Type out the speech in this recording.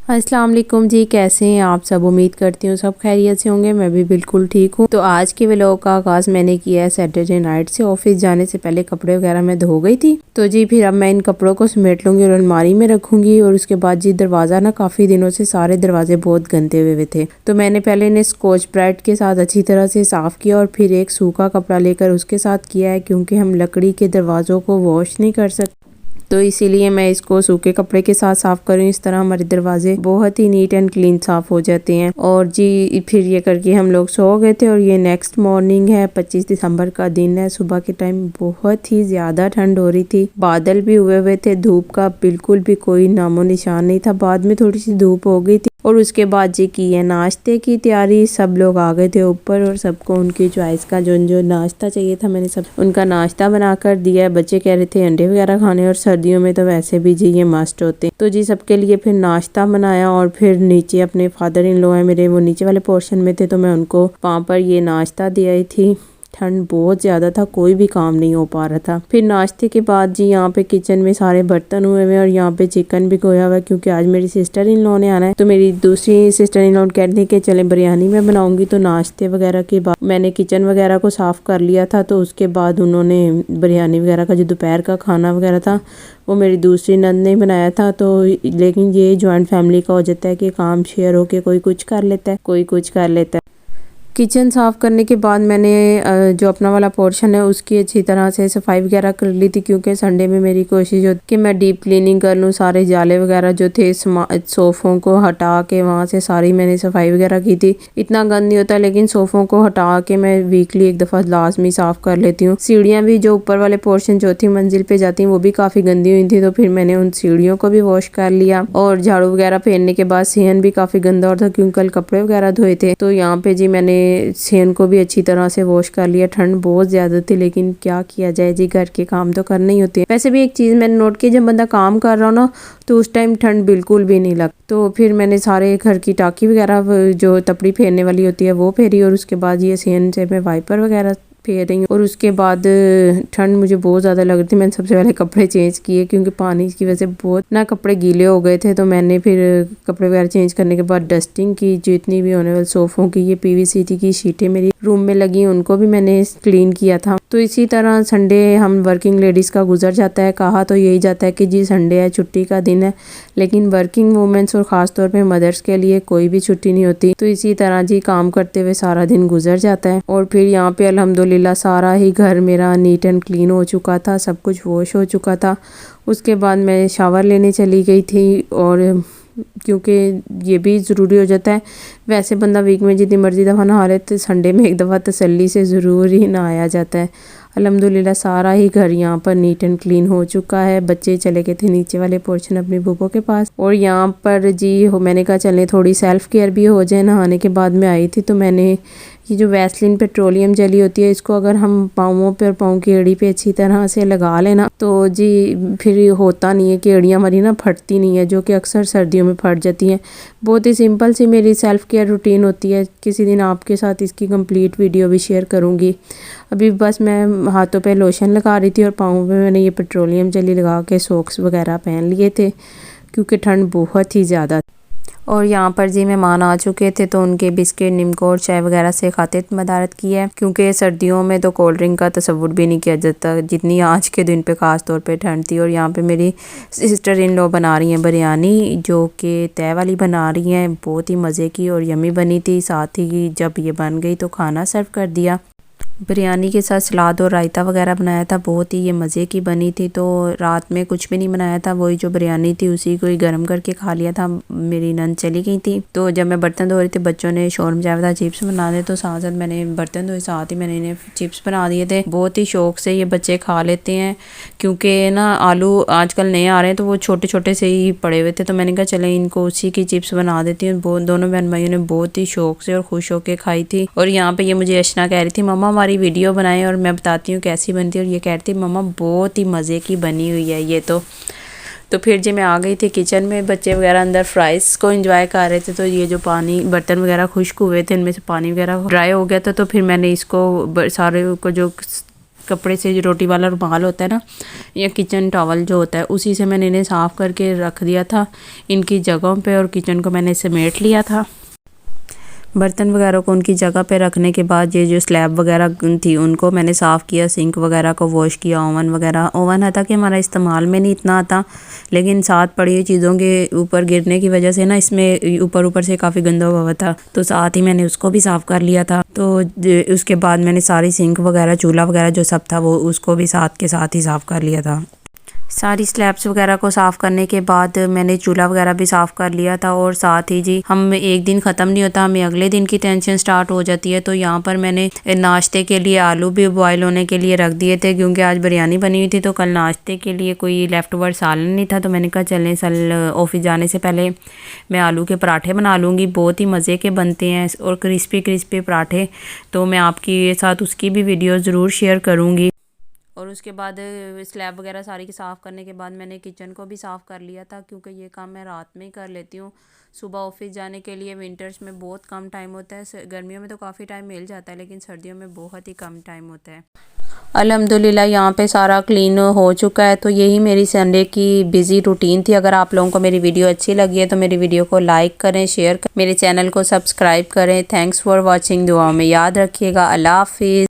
अस्सलाम वालेकुम जी, कैसे हैं आप सब। उम्मीद करती हूँ सब खैरियत से होंगे। मैं भी बिल्कुल ठीक हूँ। तो आज के व्लॉग का आगाज़ मैंने किया है सैटरडे नाइट से। ऑफिस जाने से पहले कपड़े वगैरह मैं धो गई थी, तो जी फिर अब मैं इन कपड़ों को समेट लूँगी और अलमारी में रखूँगी। और उसके बाद जी दरवाज़ा ना काफ़ी दिनों से सारे दरवाजे बहुत गंदे हुए थे, तो मैंने पहले इन्हें स्कॉच ब्राइट के साथ अच्छी तरह से साफ़ किया और फिर एक सूखा कपड़ा लेकर उसके साथ किया है, क्योंकि हम लकड़ी के दरवाज़ों को वॉश नहीं कर सकते, तो इसीलिए मैं इसको सूखे कपड़े के साथ साफ करूँ। इस तरह हमारे दरवाजे बहुत ही नीट एंड क्लीन साफ हो जाते हैं। और जी फिर ये करके हम लोग सो गए थे। और ये नेक्स्ट मॉर्निंग है, 25 दिसंबर का दिन है। सुबह के टाइम बहुत ही ज़्यादा ठंड हो रही थी, बादल भी हुए थे, धूप का बिल्कुल भी कोई नामो निशान नहीं था। बाद में थोड़ी सी धूप हो गई थी और उसके बाद जी की है नाश्ते की तैयारी। सब लोग आ गए थे ऊपर और सबको उनकी चॉइस का जो नाश्ता चाहिए था मैंने सब उनका नाश्ता बना कर दिया है। बच्चे कह रहे थे अंडे वगैरह खाने, और सर्दियों में तो वैसे भी जी ये मस्ट होते हैं। तो जी सबके लिए फिर नाश्ता बनाया और फिर नीचे अपने फादर इन लॉ है मेरे, वो नीचे वाले पोर्शन में थे, तो मैं उनको वहाँ पर ये नाश्ता दे आई थी। ठंड बहुत ज़्यादा था, कोई भी काम नहीं हो पा रहा था। फिर नाश्ते के बाद जी यहाँ पे किचन में सारे बर्तन हुए हुए और यहाँ पे चिकन भी गोया हुआ है, क्योंकि आज मेरी सिस्टर इन लॉ ने आना है। तो मेरी दूसरी सिस्टर इन लॉ कहती थी कि चले बिरयानी में बनाऊंगी। तो नाश्ते वगैरह के बाद मैंने किचन वगैरह को साफ़ कर लिया था, तो उसके बाद उन्होंने बिरयानी वगैरह का जो दोपहर का खाना वगैरह था वो मेरी दूसरी नंद ने बनाया था। तो लेकिन ये जॉइंट फैमिली का हो जाता है कि काम शेयर होके कोई कुछ कर लेता है, कोई कुछ कर लेता है। किचन साफ़ करने के बाद मैंने जो अपना वाला पोर्शन है उसकी अच्छी तरह से सफाई वगैरह कर ली थी, क्योंकि संडे में मेरी कोशिश होती कि मैं डीप क्लीनिंग कर लूँ। सारे जाले वगैरह जो थे सोफ़ों को हटा के वहाँ से सारी मैंने सफाई वगैरह की थी। इतना गंद नहीं होता, लेकिन सोफ़ों को हटा के मैं वीकली एक दफ़ा लाजमी साफ़ कर लेती हूँ। सीढ़ियाँ भी जो ऊपर वाले पोर्शन चौथी मंजिल पे जाती हैं वो भी काफ़ी गंदी हुई थी, तो फिर मैंने उन सीढ़ियों को भी वॉश कर लिया। और झाड़ू वगैरह फेरने के बाद सेहन भी काफ़ी गंदा और था, क्योंकि कल कपड़े वगैरह धोए थे। तो यहाँ पे जी मैंने सेहन को भी अच्छी तरह से वॉश कर लिया। ठंड बहुत ज़्यादा थी, लेकिन क्या किया जाए जी, घर के काम तो करने ही होते हैं। वैसे भी एक चीज़ मैंने नोट की, जब बंदा काम कर रहा हो ना तो उस टाइम ठंड बिल्कुल भी नहीं लगती। तो फिर मैंने सारे घर की टाँकी वगैरह जो तपड़ी फेरने वाली होती है वो फेरी, और उसके बाद ये सेहन से मैं वाइपर वगैरह फेर रही हूँ। और उसके बाद ठंड मुझे बहुत ज़्यादा लग रही थी। मैंने सबसे पहले कपड़े चेंज किए, क्योंकि पानी की वजह से बहुत ना कपड़े गीले हो गए थे। तो मैंने फिर कपड़े वगैरह चेंज करने के बाद डस्टिंग की, जितनी भी होने वाले सोफ़ों की, ये पीवीसी की शीटें मेरी रूम में लगी उनको भी मैंने क्लीन किया था। तो इसी तरह संडे हम वर्किंग लेडीज़ का गुजर जाता है। कहा तो यही जाता है कि जी संडे है, छुट्टी का दिन है, लेकिन वर्किंग वूमेंस और ख़ास तौर पे मदर्स के लिए कोई भी छुट्टी नहीं होती। तो इसी तरह जी काम करते हुए सारा दिन गुजर जाता है। और फिर यहाँ पे अल्हम्दुलिल्लाह सारा ही घर मेरा नीट एंड क्लीन हो चुका था, सब कुछ वॉश हो चुका था। उसके बाद मैं शावर लेने चली गई थी, और क्योंकि ये भी ज़रूरी हो जाता है। वैसे बंदा वीक में जितनी मर्जी दफ़ा नहा ले, तो संडे में एक दफ़ा तसल्ली से ज़रूर ही नहाया जाता है। अल्हम्दुलिल्लाह सारा ही घर यहाँ पर नीट एंड क्लीन हो चुका है। बच्चे चले गए थे नीचे वाले पोर्शन अपनी बुबों के पास, और यहाँ पर जी मैंने कहा चले थोड़ी सेल्फ़ केयर भी हो जाए। नहाने के बाद में आई थी, तो मैंने ये जो वैसलीन पेट्रोलियम जेली होती है, इसको अगर हम पाँवों पे और पाँव की एड़ी पे अच्छी तरह से लगा लेना, तो जी फिर होता नहीं है कि एड़ियाँ हमारी ना फटती नहीं है, जो कि अक्सर सर्दियों में फट जाती हैं। बहुत ही सिंपल सी मेरी सेल्फ़ केयर रूटीन होती है। किसी दिन आपके साथ इसकी कंप्लीट वीडियो भी शेयर करूँगी। अभी बस मैं हाथों पे लोशन लगा रही थी और पाँव पे मैंने ये पेट्रोलियम जेली लगा के सॉक्स वगैरह पहन लिए थे, क्योंकि ठंड बहुत ही ज़्यादा। और यहाँ पर जी मेहमान आ चुके थे, तो उनके बिस्किट, निमको और चाय वगैरह से खातिर मदारत की है, क्योंकि सर्दियों में तो कोल्ड ड्रिंक का तसव्वुर भी नहीं किया जाता जितनी आज के दिन पे ख़ास तौर पे ठंड थी। और यहाँ पे मेरी सिस्टर इन लॉ बना रही हैं बिरयानी, जो कि तय वाली बना रही हैं, बहुत ही मज़े की और यमी बनी थी। साथ ही जब ये बन गई तो खाना सर्व कर दिया। बिरयानी के साथ सलाद और रायता वगैरह बनाया था, बहुत ही ये मज़े की बनी थी। तो रात में कुछ भी नहीं बनाया था, वही जो बिरयानी थी उसी को ही गर्म करके खा लिया था। मेरी नंद चली गई थी, तो जब मैं बर्तन धो रही थी बच्चों ने शोर मचाया था चिप्स बना दे, तो साथ साथ मैंने बर्तन धोए, साथ ही मैंने इन्हें चिप्स बना दिए थे। बहुत ही शौक से ये बच्चे खा लेते हैं, क्योंकि ना आलू आजकल नए आ रहे हैं तो वो छोटे छोटे से ही पड़े हुए थे, तो मैंने कहा चले इनको उसी की चिप्स बना देती हूँ। दोनों बहन भाइयों ने बहुत ही शौक से और खुश होकर खाई थी। और यहाँ पे ये मुझे अर्चना कह रही थी मम्मा हमारी वीडियो बनाएं और मैं बताती हूँ कैसी बनती है, और ये कह रही थी मम्मा बहुत ही मज़े की बनी हुई है ये तो फिर जी मैं आ गई थी किचन में। बच्चे वगैरह अंदर फ्राइज़ को एंजॉय कर रहे थे, तो ये जो पानी बर्तन वगैरह खुश्क हुए थे इनमें से पानी वगैरह ड्राई हो गया था, तो फिर मैंने इसको सारे को जो कपड़े से जो रोटी वाला रुमाल होता है ना, या किचन टॉवल जो होता है, उसी से मैंने इन्हें साफ़ करके रख दिया था इनकी जगहों पे, और किचन को मैंने समेट लिया था। बर्तन वगैरह को उनकी जगह पे रखने के बाद ये जो स्लैब वगैरह थी उनको मैंने साफ़ किया, सिंक वगैरह को वॉश किया। ओवन आता कि हमारा इस्तेमाल में नहीं इतना आता, लेकिन साथ पड़ी हुई चीज़ों के ऊपर गिरने की वजह से ना इसमें ऊपर से काफ़ी गंदा हुआ था, तो साथ ही मैंने उसको भी साफ़ कर लिया था। तो उसके बाद मैंने सारी सिंक वगैरह, चूल्हा वगैरह जो सब था वो उसको भी साथ के साथ ही साफ़ कर लिया था। सारी स्लैब्स वगैरह को साफ़ करने के बाद मैंने चूल्हा वगैरह भी साफ़ कर लिया था। और साथ ही जी हम एक दिन ख़त्म नहीं होता, हमें अगले दिन की टेंशन स्टार्ट हो जाती है। तो यहाँ पर मैंने नाश्ते के लिए आलू भी बॉयल होने के लिए रख दिए थे, क्योंकि आज बिरयानी बनी हुई थी, तो कल नाश्ते के लिए कोई लेफ़्ट ओवर सालन नहीं था। तो मैंने कहा चलें ऑफिस जाने से पहले मैं आलू के पराठे बना लूँगी, बहुत ही मज़े के बनते हैं और क्रिस्पी पराठे। तो मैं आपके साथ उसकी भी वीडियो ज़रूर शेयर करूँगी। और उसके बाद स्लैब वगैरह सारी की साफ़ करने के बाद मैंने किचन को भी साफ़ कर लिया था, क्योंकि ये काम मैं रात में ही कर लेती हूँ। सुबह ऑफिस जाने के लिए विंटर्स में बहुत कम टाइम होता है, गर्मियों में तो काफ़ी टाइम मिल जाता है, लेकिन सर्दियों में बहुत ही कम टाइम होता है। अल्हम्दुलिल्लाह यहाँ पे सारा क्लीन हो चुका है। तो यही मेरी संडे की बिज़ी रूटीन थी। अगर आप लोगों को मेरी वीडियो अच्छी लगी है तो मेरी वीडियो को लाइक करें, शेयर करें, मेरे चैनल को सब्सक्राइब करें। Thanks for watching. दुआ में याद रखिएगा। अल्लाह हाफिज़।